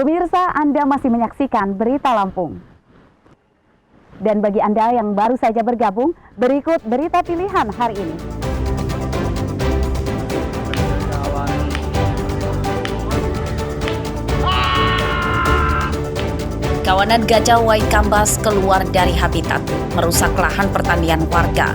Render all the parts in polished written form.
Pemirsa, Anda masih menyaksikan Berita Lampung. Dan bagi Anda yang baru saja bergabung, berikut berita pilihan hari ini. Kawanan gajah Waikambas keluar dari habitat, merusak lahan pertanian warga.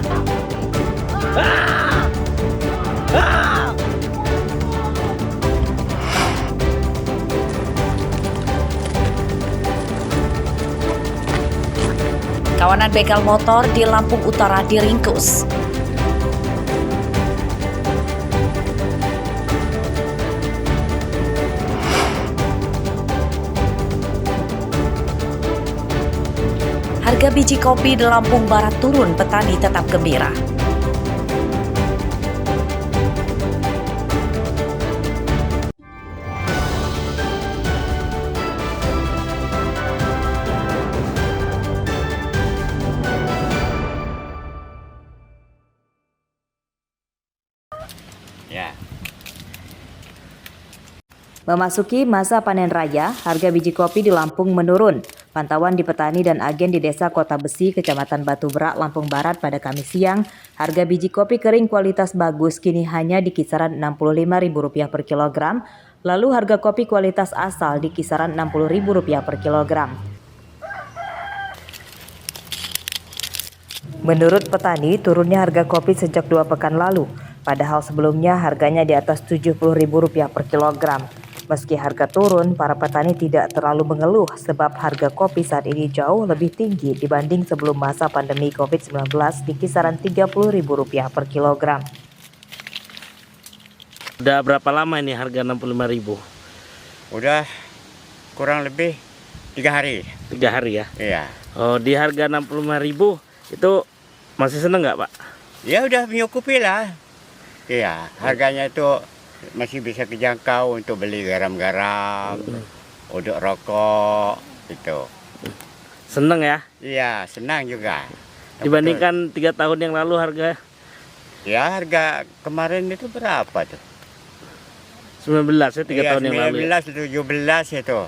Kawanan begal motor di Lampung Utara diringkus. Harga biji kopi di Lampung Barat turun, petani tetap gembira. Memasuki masa panen raya, harga biji kopi di Lampung menurun. Pantauan di petani dan agen di Desa Kota Besi, Kecamatan Batu Berak, Lampung Barat pada Kamis siang, harga biji kopi kering kualitas bagus kini hanya di kisaran Rp65.000 per kilogram, lalu harga kopi kualitas asal di kisaran Rp60.000 per kilogram. Menurut petani, turunnya harga kopi sejak 2 pekan lalu, padahal sebelumnya harganya di atas Rp70.000 per kilogram. Meski harga turun, para petani tidak terlalu mengeluh sebab harga kopi saat ini jauh lebih tinggi dibanding sebelum masa pandemi COVID-19 di kisaran Rp30.000 per kilogram. Udah berapa lama ini harga Rp65.000? Udah kurang lebih 3 hari. 3 hari ya? Iya. Oh, di harga Rp65.000 itu masih seneng nggak, Pak? Ya udah mencukupi lah. Iya, harganya itu masih bisa kejangkau untuk beli garam-garam, untuk rokok, itu. Seneng ya? Iya, senang juga. Dibandingkan 3 tahun yang lalu harga? Ya, harga kemarin itu berapa tuh? 19 ya, 3 tahun yang lalu ya? 19, 17 itu.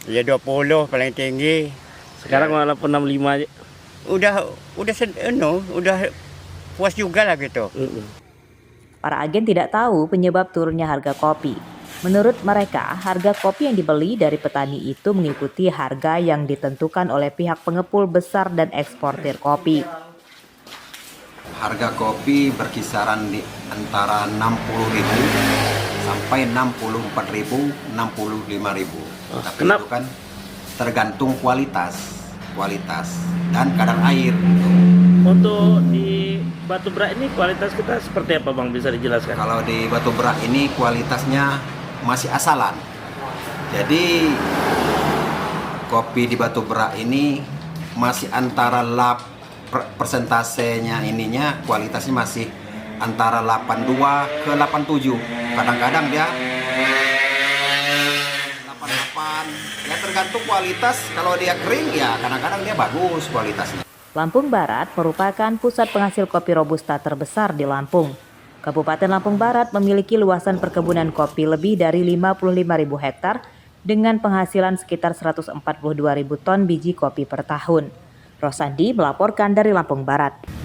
Ya 20 paling tinggi. Sekarang ya. walaupun 65 aja. Udah puas juga lah gitu. Para agen tidak tahu penyebab turunnya harga kopi. Menurut mereka, harga kopi yang dibeli dari petani itu mengikuti harga yang ditentukan oleh pihak pengepul besar dan eksportir kopi. Harga kopi berkisaran di antara Rp60.000 sampai Rp64.000, Rp65.000. Tapi kenapa? itu kan tergantung kualitas dan kadar air. Untuk di Batu Berak ini kualitas kita seperti apa, Bang? Bisa dijelaskan? Kalau di Batu Berak ini kualitasnya masih asalan. Jadi kopi di Batu Berak ini masih antara persentasenya ininya kualitasnya masih antara 82 ke 87. Kadang-kadang dia 88. Ya tergantung kualitas. Kalau dia kering ya kadang-kadang dia bagus kualitasnya. Lampung Barat merupakan pusat penghasil kopi Robusta terbesar di Lampung. Kabupaten Lampung Barat memiliki luasan perkebunan kopi lebih dari 55.000 hektar dengan penghasilan sekitar 142.000 ton biji kopi per tahun. Rosandi melaporkan dari Lampung Barat.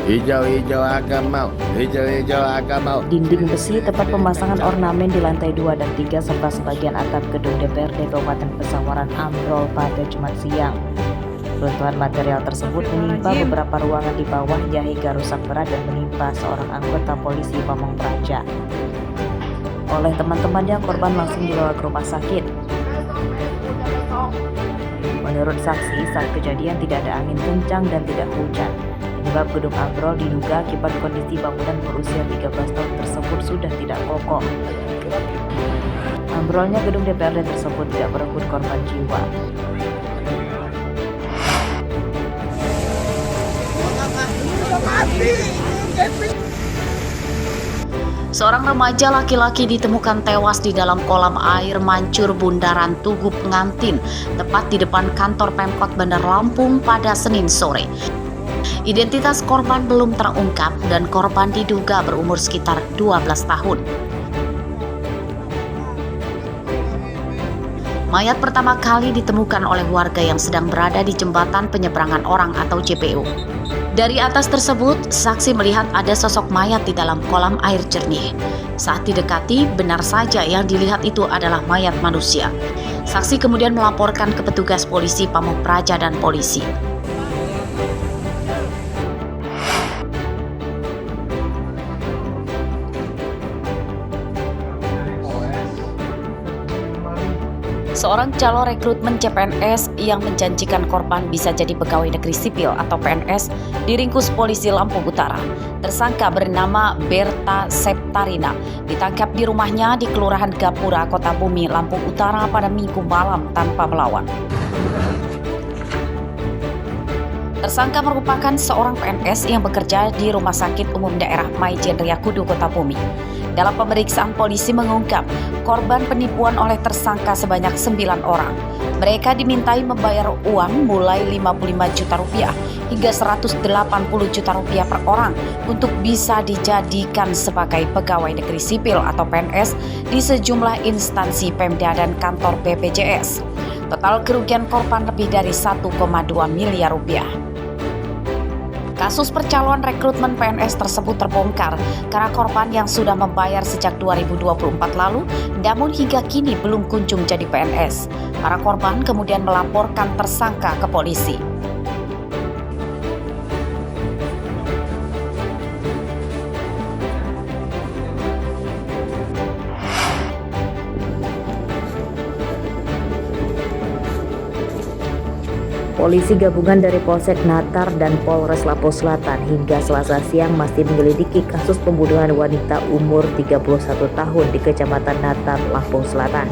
Hijau-hijau agak mau, hijau-hijau agak mau. Dinding besi tempat pemasangan ornamen di lantai 2 dan 3 serta sebagian atap gedung DPRD Kabupaten Pesawaran ambrol pada Jumat siang. Runtuhan material tersebut menimpa beberapa ruangan di bawahnya hingga rusak berat dan menimpa seorang anggota polisi Pamong Praja. Oleh teman-temannya, korban langsung dibawa ke rumah sakit. Menurut saksi, saat kejadian tidak ada angin kencang dan tidak hujan. Penyebab gedung ambrol diduga akibat kondisi bangunan berusia 13 tahun tersebut sudah tidak kokoh. Ambrolnya gedung DPRD tersebut tidak merenggut korban jiwa. Seorang remaja laki-laki ditemukan tewas di dalam kolam air mancur Bundaran Tugu Pengantin, tepat di depan kantor Pemkot Bandar Lampung pada Senin sore. Identitas korban belum terungkap dan korban diduga berumur sekitar 12 tahun. Mayat pertama kali ditemukan oleh warga yang sedang berada di jembatan penyeberangan orang atau JPO. Dari atas tersebut, saksi melihat ada sosok mayat di dalam kolam air jernih. Saat didekati, benar saja yang dilihat itu adalah mayat manusia. Saksi kemudian melaporkan ke petugas polisi Pamong Praja dan polisi. Seorang calon rekrutmen CPNS yang menjanjikan korban bisa jadi pegawai negeri sipil atau PNS diringkus polisi Lampung Utara. Tersangka bernama Berta Septarina ditangkap di rumahnya di Kelurahan Gapura, Kota Bumi, Lampung Utara pada Minggu malam tanpa melawan. Tersangka merupakan seorang PNS yang bekerja di Rumah Sakit Umum Daerah Maijen Riyakudu, Kota Bumi. Dalam pemeriksaan, polisi mengungkap korban penipuan oleh tersangka sebanyak 9 orang. Mereka dimintai membayar uang mulai 55 juta rupiah hingga 180 juta rupiah per orang untuk bisa dijadikan sebagai pegawai negeri sipil atau PNS di sejumlah instansi Pemda dan kantor BPJS. Total kerugian korban lebih dari 1,2 miliar rupiah. Kasus percaloan rekrutmen PNS tersebut terbongkar karena korban yang sudah membayar sejak 2024 lalu, namun hingga kini belum kunjung jadi PNS. Para korban kemudian melaporkan tersangka ke polisi. Polisi gabungan dari Polsek Natar dan Polres Lampung Selatan hingga Selasa siang masih menyelidiki kasus pembunuhan wanita umur 31 tahun di Kecamatan Natar, Lampung Selatan.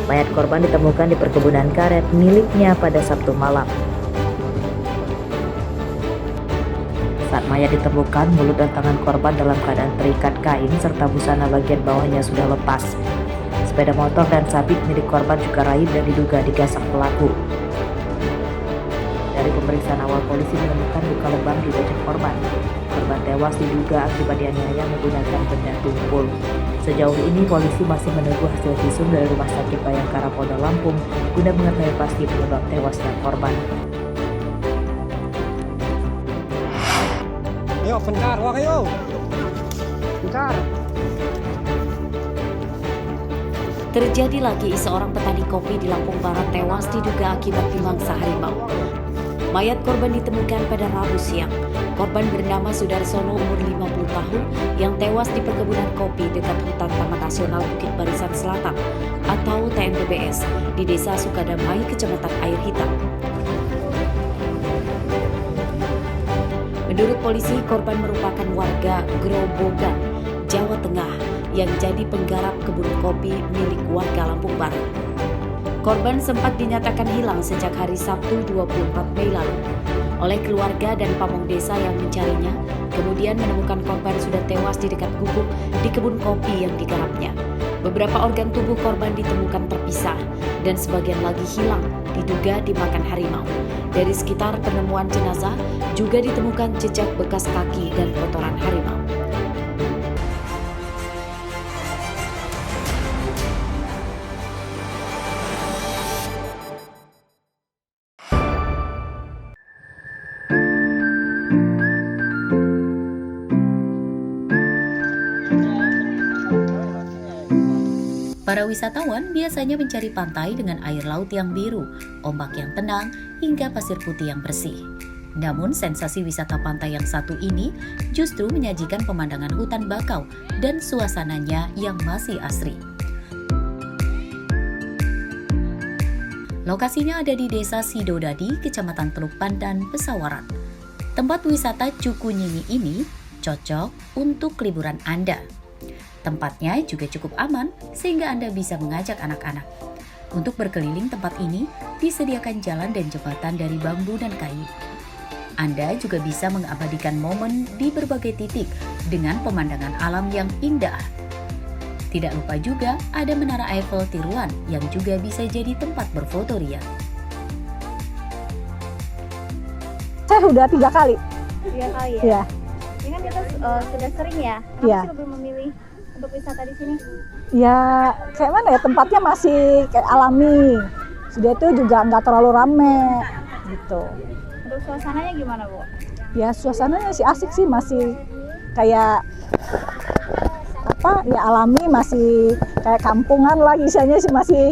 Mayat korban ditemukan di perkebunan karet miliknya pada Sabtu malam. Saat mayat ditemukan, mulut dan tangan korban dalam keadaan terikat kain serta busana bagian bawahnya sudah lepas. Sepeda motor dan sabit milik korban juga raib dan diduga digasak pelaku. Dari pemeriksaan awal, polisi menemukan luka lebam di wajah korban. Korban tewas diduga akibat dianiaya menggunakan benda tumpul. Sejauh ini polisi masih menunggu hasil visum dari Rumah Sakit Bayangkara Polda Lampung guna mengetahui pasti penyebab tewasnya korban. Ayo, bentar, wah ayo. Bentar. Terjadi lagi seorang petani kopi di Lampung Barat tewas diduga akibat dimangsa harimau. Mayat korban ditemukan pada Rabu siang. Korban bernama Sudarsono umur 50 tahun yang tewas di perkebunan kopi dekat Hutan Taman Nasional Bukit Barisan Selatan atau TNBBS di Desa Sukadamai, Kecamatan Air Hitam. Menurut polisi, korban merupakan warga Grobogan, Jawa Tengah yang jadi penggarap kebun kopi milik warga Lampung Barat. Korban sempat dinyatakan hilang sejak hari Sabtu 24 Mei lalu. Oleh keluarga dan pamong desa yang mencarinya, kemudian menemukan korban sudah tewas di dekat gubuk di kebun kopi yang digarapnya. Beberapa organ tubuh korban ditemukan terpisah dan sebagian lagi hilang, diduga dimakan harimau. Dari sekitar penemuan jenazah juga ditemukan jejak bekas kaki dan kotoran harimau. Para wisatawan biasanya mencari pantai dengan air laut yang biru, ombak yang tenang, hingga pasir putih yang bersih. Namun sensasi wisata pantai yang satu ini justru menyajikan pemandangan hutan bakau dan suasananya yang masih asri. Lokasinya ada di Desa Sidodadi, Kecamatan Teluk Pandan, Pesawaran. Tempat wisata Cukunyinyi ini cocok untuk liburan Anda. Tempatnya juga cukup aman sehingga Anda bisa mengajak anak-anak. Untuk berkeliling tempat ini disediakan jalan dan jembatan dari bambu dan kayu. Anda juga bisa mengabadikan momen di berbagai titik dengan pemandangan alam yang indah. Tidak lupa juga ada Menara Eiffel tiruan yang juga bisa jadi tempat berfoto ria. Saya udah 3 kali. 3 kali ya? Iya. Ini kan kita sudah sering ya. Kenapa Iya. sih lebih memilih untuk wisata di sini? Ya kayak mana ya, tempatnya masih kayak alami. Sudah itu juga nggak terlalu rame gitu. Untuk suasananya gimana, Bu? Ya suasananya sih asik sih, masih kayak apa ya, alami, masih kayak kampungan lah isinya sih, masih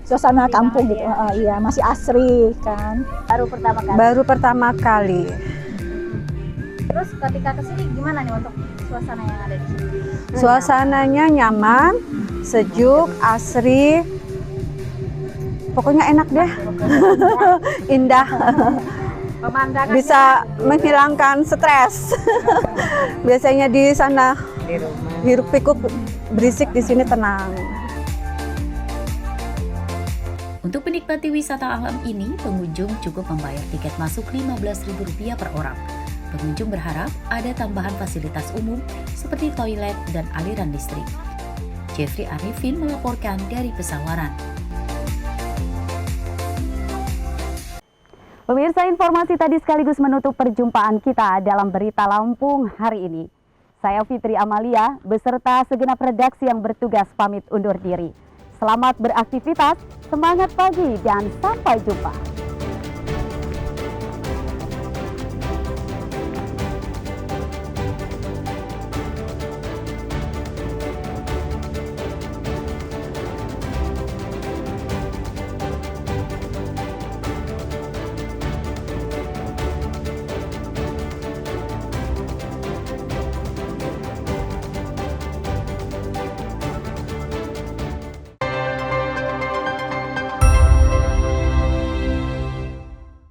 suasana kampung gitu. Iya, masih asri kan. Baru pertama kali. Baru pertama kali. Terus ketika kesini gimana nih untuk suasana yang ada di sini? Suasananya nyaman, sejuk, asri. Pokoknya enak deh. Indah. Pemandangan Bisa menghilangkan stres. Biasanya di sana hiruk pikuk berisik, di sini tenang. Untuk menikmati wisata alam ini, pengunjung cukup membayar tiket masuk Rp15.000 per orang. Pengunjung berharap ada tambahan fasilitas umum seperti toilet dan aliran listrik. Jeffrey Arifin melaporkan dari Pesawaran. Pemirsa, informasi tadi sekaligus menutup perjumpaan kita dalam Berita Lampung hari ini. Saya Fitri Amalia beserta segenap redaksi yang bertugas pamit undur diri. Selamat beraktivitas, semangat pagi dan sampai jumpa.